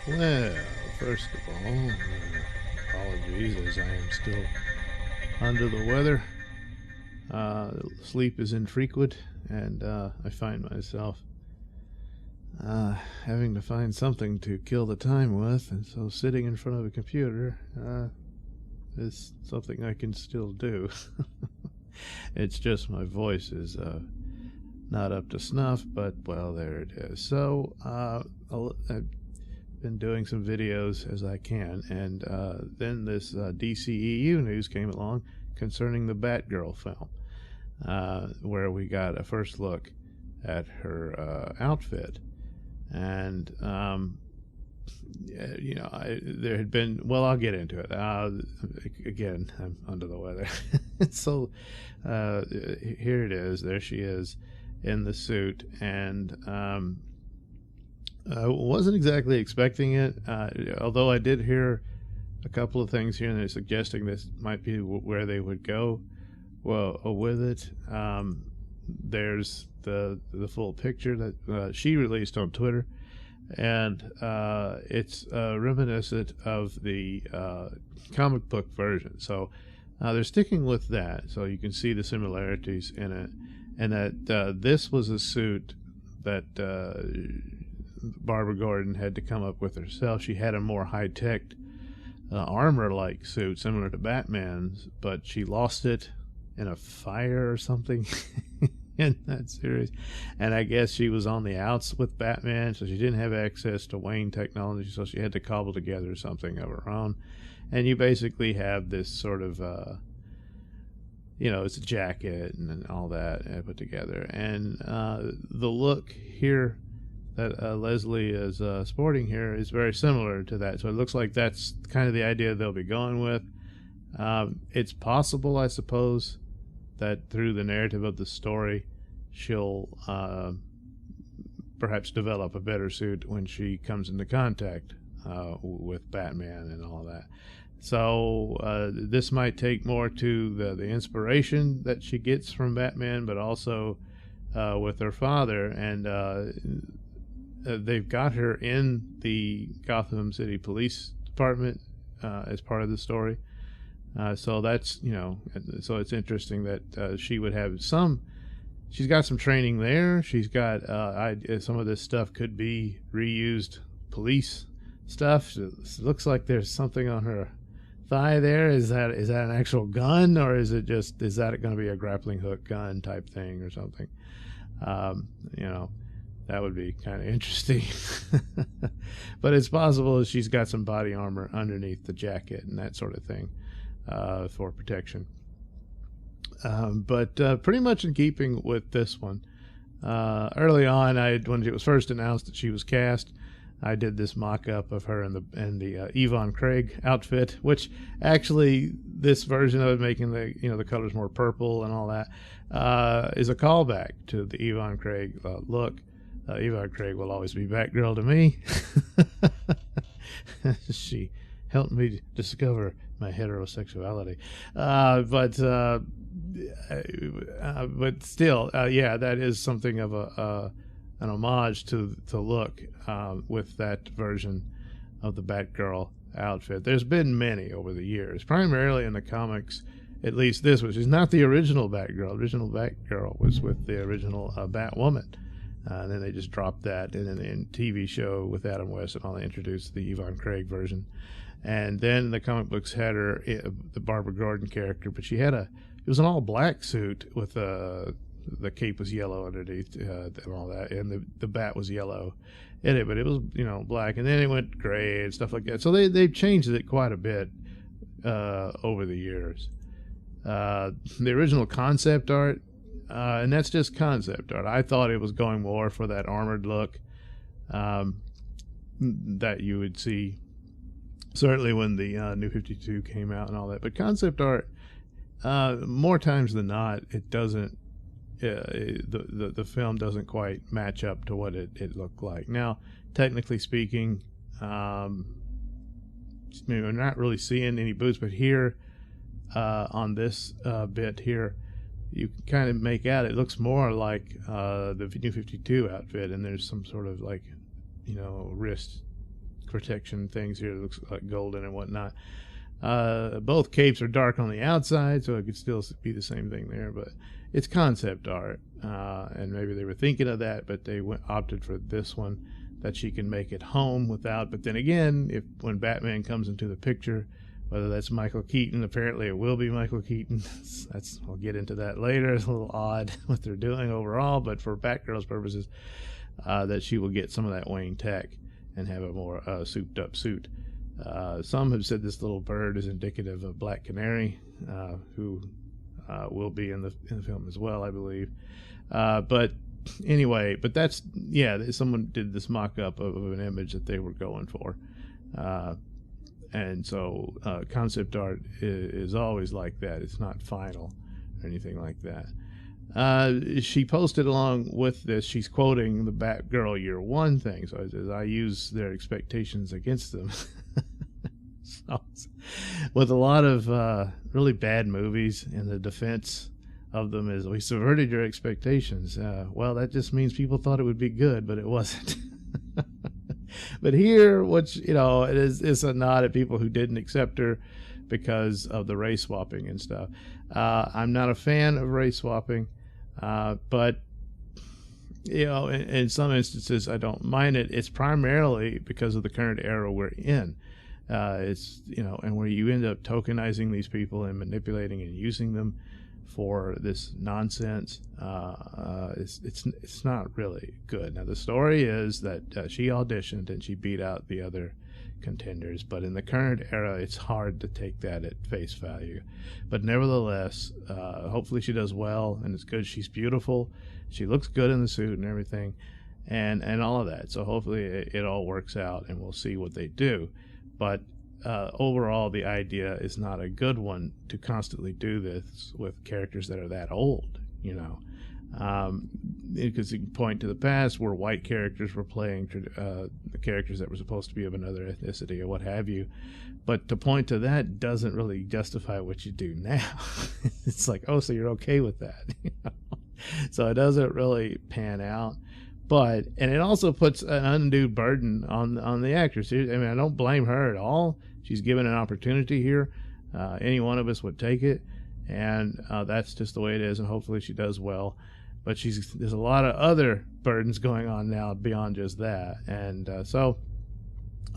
Well, first of all, apologies as I am still under the weather. Sleep is infrequent, and I find myself having to find something to kill the time with, and so sitting in front of a computer is something I can still do. It's just my voice is not up to snuff, but well, there it is. So I've been doing some videos as I can, and then this DCEU news came along concerning the Batgirl film, where we got a first look at her outfit. And there had been, well, I'll get into it. Again, I'm under the weather. So here it is. There she is in the suit, and I wasn't exactly expecting it, although I did hear a couple of things here, and they're suggesting this might be where they would go with it. There's the full picture that she released on Twitter, and it's reminiscent of the comic book version. So they're sticking with that, so you can see the similarities in it, and that this was a suit that Barbara Gordon had to come up with herself. She had a more high-tech armor-like suit similar to Batman's, but she lost it in a fire or something in that series, and I guess she was on the outs with Batman, so she didn't have access to Wayne technology, so she had to cobble together something of her own. And you basically have this sort of it's a jacket and all that put together, and the look here that Leslie is sporting here is very similar to that. So it looks like that's kind of the idea they'll be going with. It's possible, I suppose, that through the narrative of the story, she'll perhaps develop a better suit when she comes into contact with Batman and all that. So this might take more to the inspiration that she gets from Batman, but also with her father, and they've got her in the Gotham City Police Department as part of the story. So that's, so it's interesting that she would have she's got some training there. She's got, some of this stuff could be reused police stuff. It looks like there's something on her thigh there. Is that an actual gun, or is that going to be a grappling hook gun type thing or something? That would be kind of interesting. But it's possible she's got some body armor underneath the jacket and that sort of thing for protection. But pretty much in keeping with this one, early on, when it was first announced that she was cast, I did this mock-up of her in the Yvonne Craig outfit, which actually this version of it, making the colors more purple and all that, is a callback to the Yvonne Craig look. Yvonne Craig will always be Batgirl to me. She helped me discover my heterosexuality, but still, that is something of an homage to look with that version of the Batgirl outfit. There's been many over the years, primarily in the comics. At least this was. She's not the original Batgirl. Original Batgirl was with the original Batwoman. And then they just dropped that in a TV show with Adam West, and all they introduced the Yvonne Craig version. And then the comic books had her, the Barbara Gordon character, but it was an all black suit with the cape was yellow underneath and all that, and the bat was yellow in it, but it was black, and then it went gray and stuff like that. So they've changed it quite a bit over the years. The original concept art. And that's just concept art. I thought it was going more for that armored look that you would see certainly when the New 52 came out and all that. But concept art, more times than not, it doesn't. The film doesn't quite match up to what it looked like. Now, technically speaking, we're not really seeing any boots, but here on this bit here, you can kind of make out it looks more like the New 52 outfit, and there's some sort of wrist protection things here. It looks like golden and whatnot. Both capes are dark on the outside, so it could still be the same thing there, but it's concept art, and maybe they were thinking of that, but they opted for this one, that she can make it home without. But then again, when Batman comes into the picture, whether that's Michael Keaton, apparently it will be Michael Keaton. We'll get into that later. It's a little odd what they're doing overall, but for Batgirl's purposes, that she will get some of that Wayne tech and have a more souped up suit. Some have said this little bird is indicative of Black Canary, who will be in the film as well, I believe. But anyway, that's, someone did this mock-up of an image that they were going for. And so concept art is always like that. It's not final or anything like that. She posted along with this, she's quoting the Batgirl Year One thing. So it says, I use their expectations against them. So, with a lot of really bad movies, and the defense of them is, we subverted your expectations. Well, that just means people thought it would be good, but it wasn't. But here, which, it's a nod at people who didn't accept her because of the race swapping and stuff. I'm not a fan of race swapping, but in some instances I don't mind it. It's primarily because of the current era we're in. And where you end up tokenizing these people and manipulating and using them for this nonsense, it's not really good. Now, the story is that she auditioned and she beat out the other contenders, but in the current era, it's hard to take that at face value. But nevertheless, hopefully she does well, and it's good. She's beautiful. She looks good in the suit and everything, and all of that. So hopefully it all works out, and we'll see what they do. But overall, the idea is not a good one to constantly do this with characters that are that old, because you can point to the past where white characters were playing the characters that were supposed to be of another ethnicity or what have you. But to point to that doesn't really justify what you do now. It's like, oh, so you're okay with that? So it doesn't really pan out. And it also puts an undue burden on the actress. I mean, I don't blame her at all. She's given an opportunity here. Any one of us would take it, and that's just the way it is. And hopefully she does well. But there's a lot of other burdens going on now beyond just that. And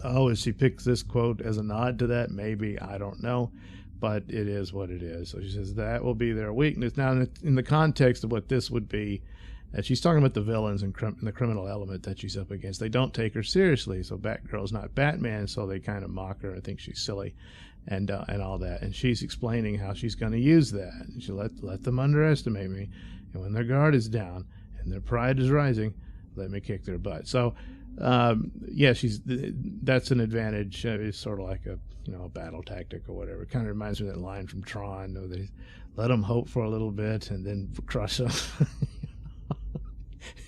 if she picks this quote as a nod to that, maybe, I don't know. But it is what it is. So she says that will be their weakness. Now, in the context of what this would be, she's talking about the villains and the criminal element that she's up against. They don't take her seriously, so Batgirl's not Batman, so they kind of mock her and think she's silly and all that. And she's explaining how she's going to use that. And she let them underestimate me, and when their guard is down and their pride is rising, let me kick their butt. So, that's an advantage. It's sort of like a battle tactic or whatever. It kind of reminds me of that line from Tron, where they let them hope for a little bit and then crush them.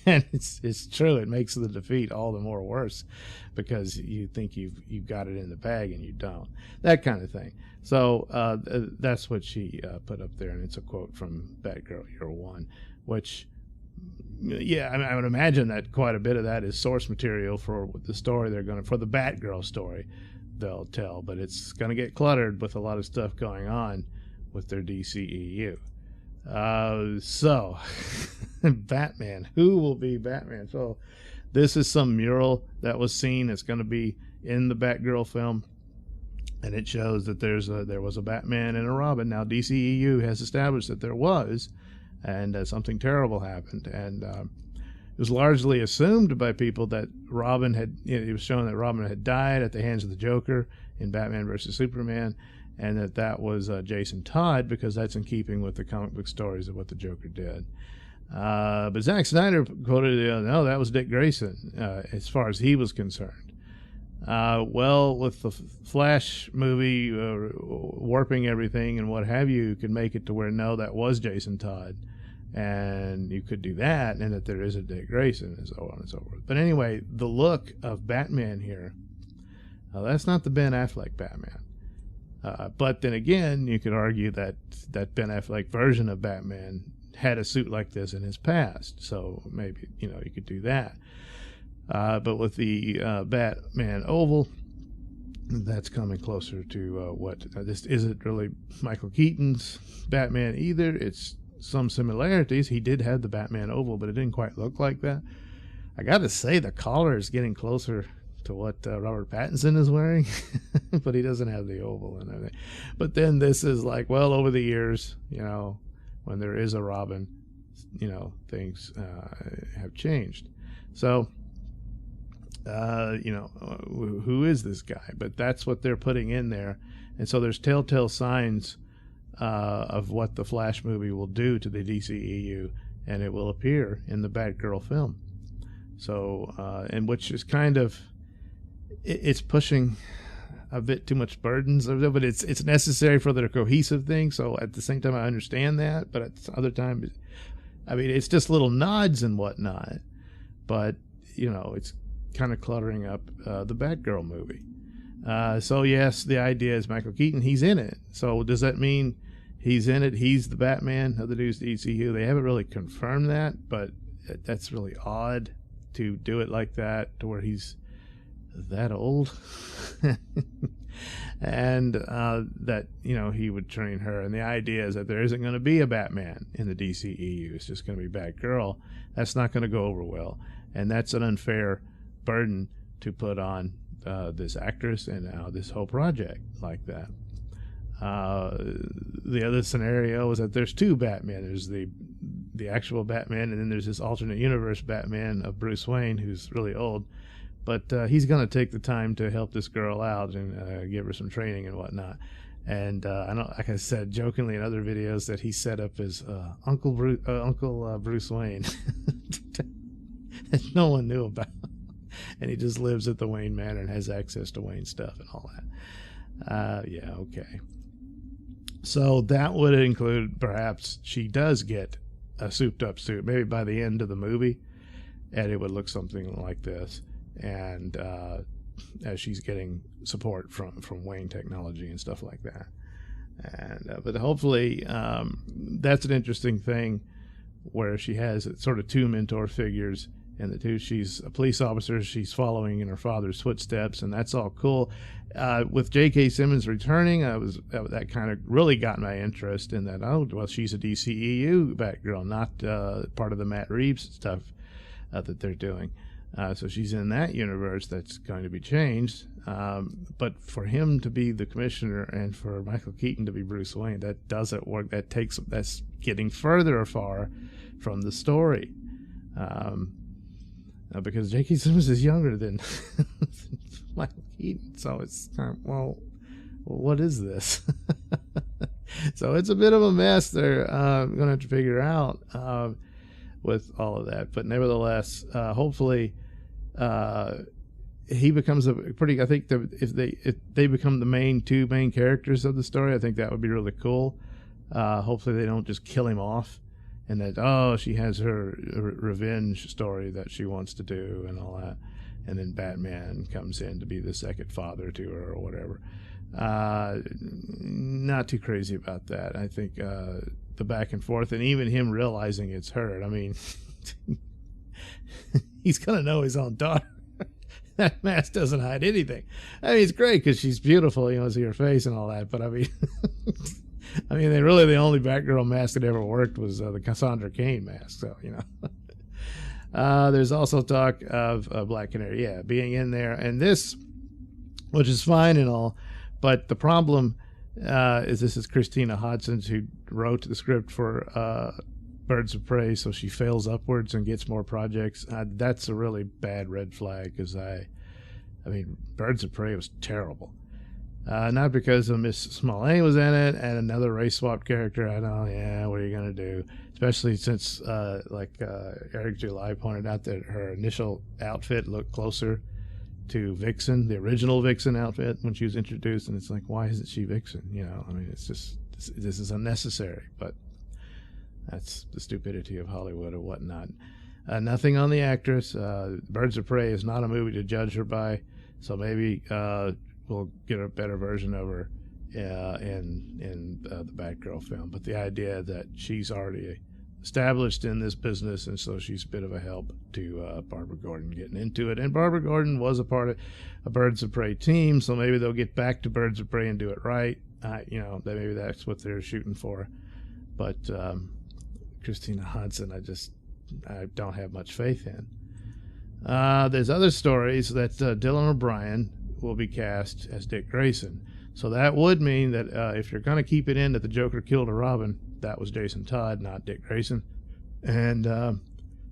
And it's true. It makes the defeat all the more worse because you think you've got it in the bag and you don't. That kind of thing. So that's what she put up there, and it's a quote from Batgirl Year One, which, I would imagine that quite a bit of that is source material for the story for the Batgirl story they'll tell, but it's going to get cluttered with a lot of stuff going on with their DCEU. So Batman, who will be Batman? So this is some mural that was seen. It's going to be in the Batgirl film, and it shows that there was a Batman and a Robin. Now DCEU has established that there was, and something terrible happened, and it was largely assumed by people that Robin it was shown that Robin had died at the hands of the Joker in Batman vs. Superman, and that was Jason Todd, because that's in keeping with the comic book stories of what the Joker did. But Zack Snyder quoted, no, that was Dick Grayson, as far as he was concerned. With the Flash movie warping everything and what have you, could make it to where, no, that was Jason Todd. And you could do that, and that there is a Dick Grayson, and so on and so forth. But anyway, the look of Batman here, that's not the Ben Affleck Batman. But then again, you could argue that Ben Affleck version of Batman had a suit like this in his past, so maybe you could do that. But with the Batman oval, that's coming closer to what this isn't really Michael Keaton's Batman either. It's some similarities. He did have the Batman oval, but it didn't quite look like that. I gotta say, the collar is getting closer to what Robert Pattinson is wearing, but he doesn't have the oval and everything. But then this is like, well, over the years, you know, when there is a Robin, you know, things have changed. So, you know, who is this guy? But that's what they're putting in there. And so there's telltale signs of what the Flash movie will do to the DCEU, and it will appear in the Batgirl film. So, and which is kind of, it's pushing a bit too much burdens, but it's necessary for the cohesive thing. So at the same time, I understand that, but at the other time, I mean, it's just little nods and whatnot. But you know, it's kind of cluttering up the Batgirl movie. So yes, the idea is Michael Keaton. He's in it. So does that mean he's in it? He's the Batman of the new DCU. They haven't really confirmed that, but that's really odd to do it like that, to where he's that old. And that, you know, he would train her. And the idea is that there isn't going to be a Batman in the DCEU. It's just going to be Batgirl. That's not going to go over well. And that's an unfair burden to put on this actress and this whole project like that. The other scenario is that there's two Batman. There's the actual Batman, and then there's this alternate universe Batman of Bruce Wayne, who's really old. But he's going to take the time to help this girl out and give her some training and whatnot. And I know, like I said jokingly in other videos, that he set up as Uncle Bruce Wayne that no one knew about. And he just lives at the Wayne Manor and has access to Wayne stuff and all that. Yeah, okay. So that would include, perhaps she does get a souped up suit, maybe by the end of the movie, and it would look something like this. And as she's getting support from Wayne Technology and stuff like that. And but hopefully that's an interesting thing, where she has sort of two mentor figures. And the two, she's a police officer, she's following in her father's footsteps, and that's all cool. With J.K. Simmons returning, that kind of really got my interest in that. Oh, well, she's a DCEU Batgirl, not part of the Matt Reeves stuff that they're doing. So she's in that universe that's going to be changed. But for him to be the commissioner and for Michael Keaton to be Bruce Wayne, that doesn't work. That's getting further far from the story. Because J.K. Simmons is younger than Michael Keaton, so it's kind of, well, what is this? So it's a bit of a mess they're going to have to figure out with all of that. But nevertheless, hopefully he becomes a pretty, I think if they become the two main characters of the story, I think that would be really cool. Hopefully they don't just kill him off. And that, she has her revenge story that she wants to do and all that. And then Batman comes in to be the second father to her or whatever. Not too crazy about that. I think the back and forth, and even him realizing it's her. I mean, he's going to know his own daughter. That mask doesn't hide anything. I mean, it's great because she's beautiful, you know, see her face and all that. But I mean... I mean, the only Batgirl mask that ever worked was the Cassandra Cain mask. So, you know. There's also talk of Black Canary, being in there. And this, which is fine and all, but the problem is this is Christina Hodson, who wrote the script for Birds of Prey, so she fails upwards and gets more projects. That's a really bad red flag, because I mean, Birds of Prey was terrible. Not because of Miss Smollett was in it and another race swap character. I know, what are you going to do? Especially since, Eric July pointed out that her initial outfit looked closer to Vixen, the original Vixen outfit, when she was introduced. And it's like, why isn't she Vixen? You know, I mean, it's just, this is unnecessary. But that's the stupidity of Hollywood or whatnot. Nothing on the actress. Birds of Prey is not a movie to judge her by. So maybe... we'll get a better version of her in the Batgirl film. But the idea that she's already established in this business, and so she's a bit of a help to Barbara Gordon getting into it. And Barbara Gordon was a part of a Birds of Prey team, so maybe they'll get back to Birds of Prey and do it right. Maybe that's what they're shooting for. But Christina Hodson, I don't have much faith in. There's other stories that Dylan O'Brien will be cast as Dick Grayson. So that would mean that if you're going to keep it in that the Joker killed a Robin, that was Jason Todd, not Dick Grayson. And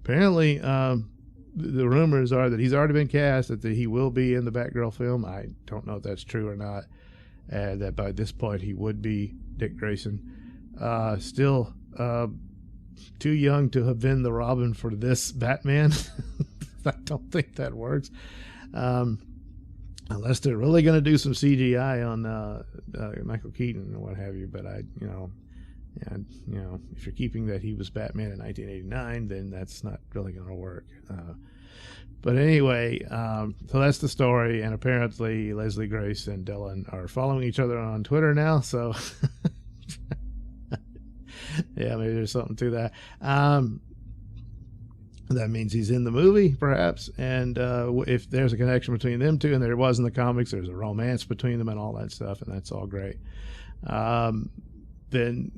apparently the rumors are that he's already been cast, that he will be in the Batgirl film. I don't know if that's true or not. That by this point he would be Dick Grayson. Still too young to have been the Robin for this Batman. I don't think that works. Unless they're really going to do some CGI on Michael Keaton and what have you. But if you're keeping that he was Batman in 1989, then that's not really going to work. But anyway, so that's the story. And apparently Leslie Grace and Dylan are following each other on Twitter now. So yeah, maybe there's something to that. That means he's in the movie, perhaps. And if there's a connection between them two, and there was in the comics, there's a romance between them and all that stuff, and that's all great. Then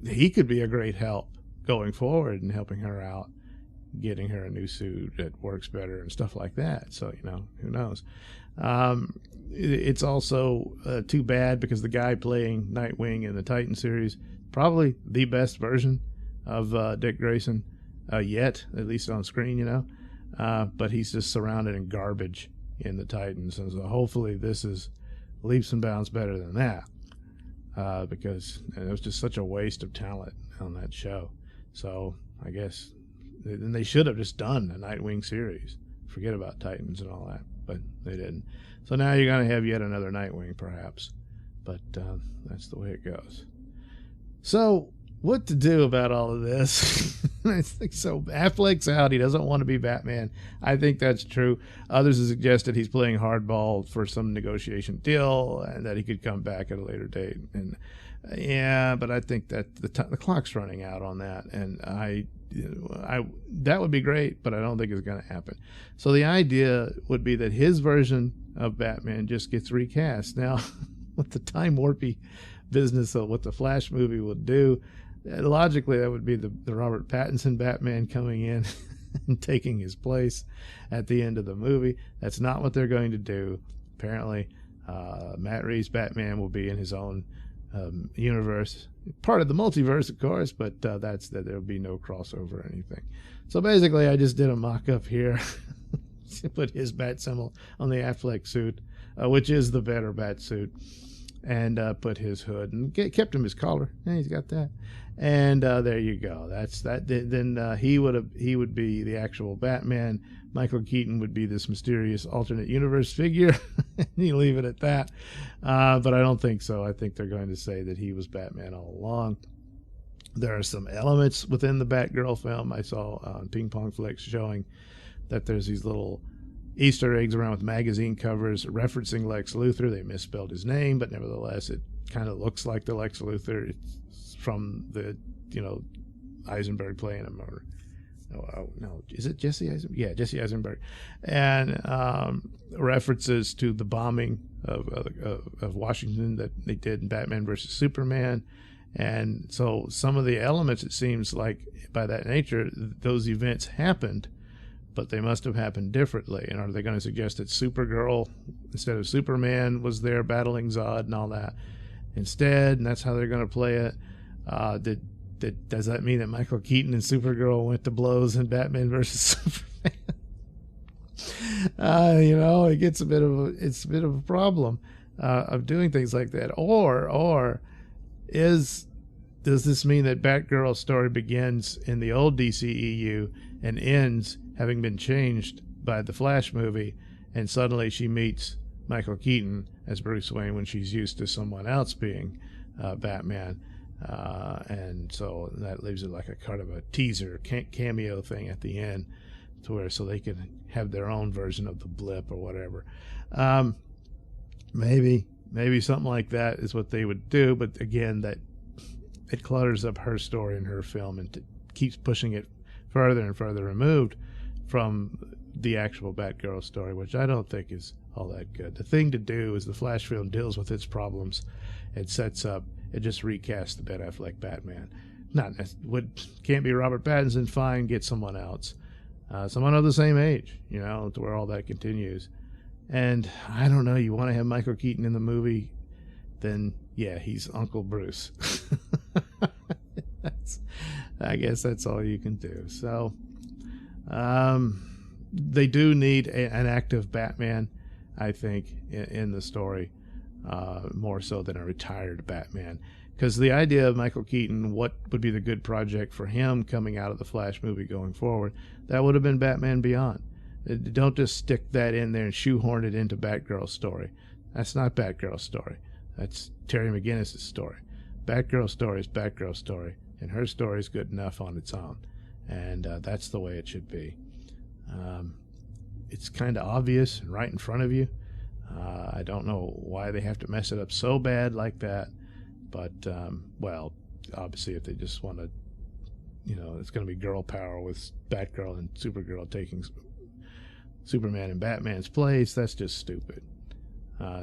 he could be a great help going forward and helping her out, getting her a new suit that works better and stuff like that. So, who knows? It's also too bad because the guy playing Nightwing in the Titan series, probably the best version of Dick Grayson yet, at least on screen, but he's just surrounded in garbage in the Titans. And so hopefully this is leaps and bounds better than that, because it was just such a waste of talent on that show. So I guess then they should have just done a Nightwing series. Forget about Titans and all that, but they didn't. So now you're going to have yet another Nightwing, perhaps. But that's the way it goes. So what to do about all of this? So Affleck's out. He doesn't want to be Batman. I think that's true. Others have suggested he's playing hardball for some negotiation deal and that he could come back at a later date. And yeah, but I think that the clock's running out on that. And I that would be great, but I don't think it's going to happen. So the idea would be that his version of Batman just gets recast. Now, with the time warpy business of what the Flash movie would do, logically that would be the Robert Pattinson Batman coming in and taking his place at the end of the movie. That's not what they're going to do. Apparently Matt Reeves' Batman will be in his own universe, part of the multiverse, of course, but that's that there'll be no crossover or anything. So basically I just did a mock-up here. Put his bat symbol on the Affleck suit, which is the better bat suit, and put his hood and kept him his collar. Yeah, he's got that. And there you go. That's that. Then he would be the actual Batman. Michael Keaton would be this mysterious alternate universe figure. You leave it at that. But I don't think so. I think they're going to say that he was Batman all along. There are some elements within the Batgirl film. I saw on Ping Pong Flicks showing that there's these little Easter eggs around with magazine covers referencing Lex Luthor. They misspelled his name, but nevertheless, it kind of looks like the Lex Luthor. It's from the, Eisenberg playing him, or no, is it Jesse Eisenberg? Yeah, Jesse Eisenberg, and references to the bombing of Washington that they did in Batman versus Superman. And so some of the elements, it seems like by that nature, those events happened, but they must have happened differently. And are they going to suggest that Supergirl, instead of Superman, was there battling Zod and all that instead, and that's how they're going to play it? Does that mean that Michael Keaton and Supergirl went to blows in Batman versus Superman? It gets a bit of a problem of doing things like that. Or does this mean that Batgirl's story begins in the old DCEU and ends having been changed by the Flash movie, and suddenly she meets Michael Keaton as Bruce Wayne when she's used to someone else being Batman, and so that leaves it like a kind of a teaser cameo thing at the end, to where so they can have their own version of the blip or whatever. Maybe something like that is what they would do, but again, that it clutters up her story and her film and keeps pushing it further and further removed from the actual Batgirl story, which I don't think is all that good. The thing to do is the Flash film deals with its problems. It sets up, it just recasts the Ben Affleck Batman. Can't be Robert Pattinson, fine, get someone else. Someone of the same age, to where all that continues. And I don't know, you want to have Michael Keaton in the movie, then yeah, he's Uncle Bruce. I guess that's all you can do. So they do need an active Batman, I think, in the story, more so than a retired Batman. Because the idea of Michael Keaton, what would be the good project for him coming out of the Flash movie going forward, that would have been Batman Beyond. Don't just stick that in there and shoehorn it into Batgirl's story. That's not Batgirl's story. That's Terry McGinnis' story. Batgirl's story is Batgirl's story, and her story is good enough on its own. And that's the way it should be. It's kind of obvious and right in front of you. I don't know why they have to mess it up so bad like that. But, well, obviously if they just want to, it's going to be girl power with Batgirl and Supergirl taking Superman and Batman's place, that's just stupid.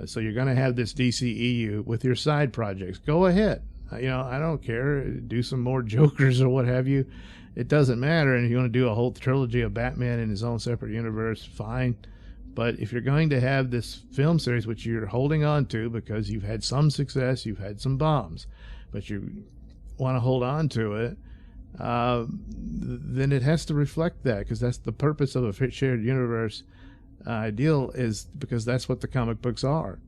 So you're going to have this DCEU with your side projects. Go ahead. I don't care. Do some more Jokers or what have you. It doesn't matter. And if you want to do a whole trilogy of Batman in his own separate universe, fine. But if you're going to have this film series, which you're holding on to because you've had some success, you've had some bombs, but you want to hold on to it, then it has to reflect that, because that's the purpose of a shared universe ideal, is because that's what the comic books are.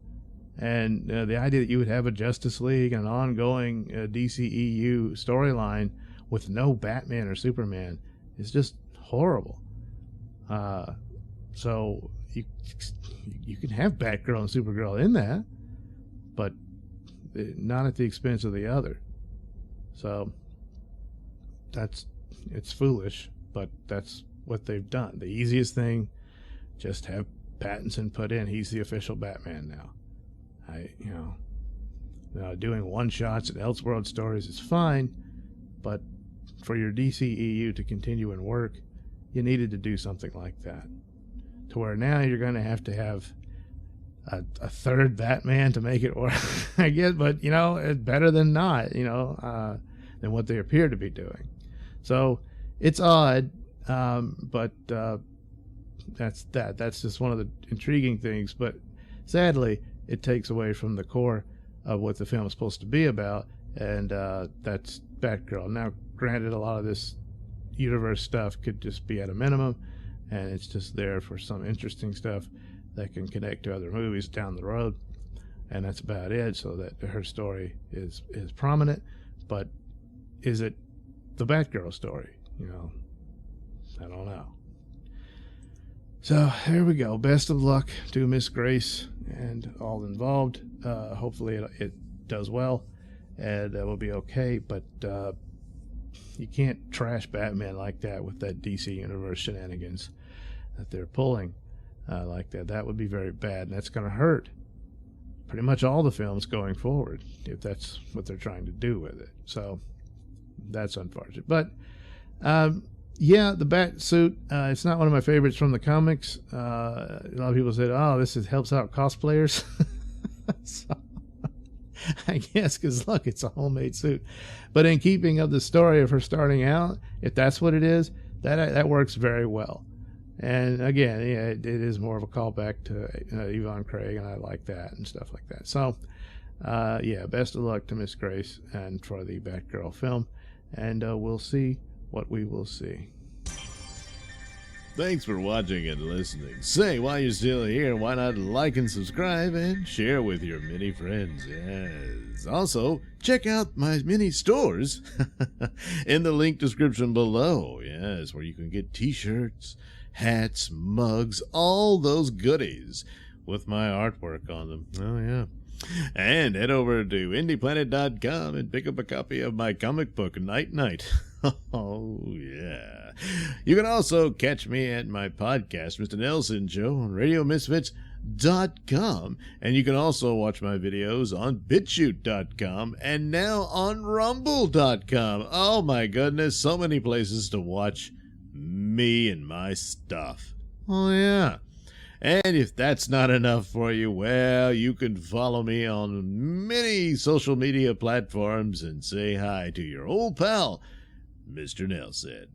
And the idea that you would have a Justice League, an ongoing DCEU storyline with no Batman or Superman is just horrible. So you can have Batgirl and Supergirl in that, but not at the expense of the other. So it's foolish, but that's what they've done. The easiest thing, just have Pattinson put in. He's the official Batman now. Doing one-shots and Elseworld stories is fine, but for your DCEU to continue and work, you needed to do something like that. To where now you're going to have a third Batman to make it work, I guess. But it's better than not, than what they appear to be doing. So it's odd, but that's that. That's just one of the intriguing things. But sadly, it takes away from the core of what the film is supposed to be about, and that's Batgirl. Now, granted, a lot of this universe stuff could just be at a minimum, and it's just there for some interesting stuff that can connect to other movies down the road, and that's about it. So that her story is prominent, but is it the Batgirl story? I don't know. So there we go. Best of luck to Miss Grace and all involved. Hopefully it does well, and we'll be okay. But you can't trash Batman like that with that DC Universe shenanigans that they're pulling like that. That would be very bad, and that's going to hurt pretty much all the films going forward if that's what they're trying to do with it. So that's unfortunate. But yeah, the bat suit, it's not one of my favorites from the comics. A lot of people said, oh, this helps out cosplayers. So, I guess because, look, it's a homemade suit. But in keeping of the story of her starting out, if that's what it is, that works very well. And again, yeah, it is more of a callback to Yvonne Craig, and I like that and stuff like that. So, yeah, best of luck to Miss Grace and for the Batgirl film. And we'll see what we will see. Thanks for watching and listening. Say, while you're still here, why not like and subscribe and share with your many friends? Yes. Also, check out my mini stores in the link description below. Yes, where you can get t-shirts, hats, mugs, all those goodies with my artwork on them. Oh, yeah. And head over to indieplanet.com and pick up a copy of my comic book, Night Night. Oh, yeah. You can also catch me at my podcast, Mr Nailsin Show, on radiomisfits.com. And you can also watch my videos on BitChute.com and now on Rumble.com. Oh my goodness, so many places to watch me and my stuff. Oh yeah. And if that's not enough for you, well, you can follow me on many social media platforms and say hi to your old pal, Mr. Nailsin.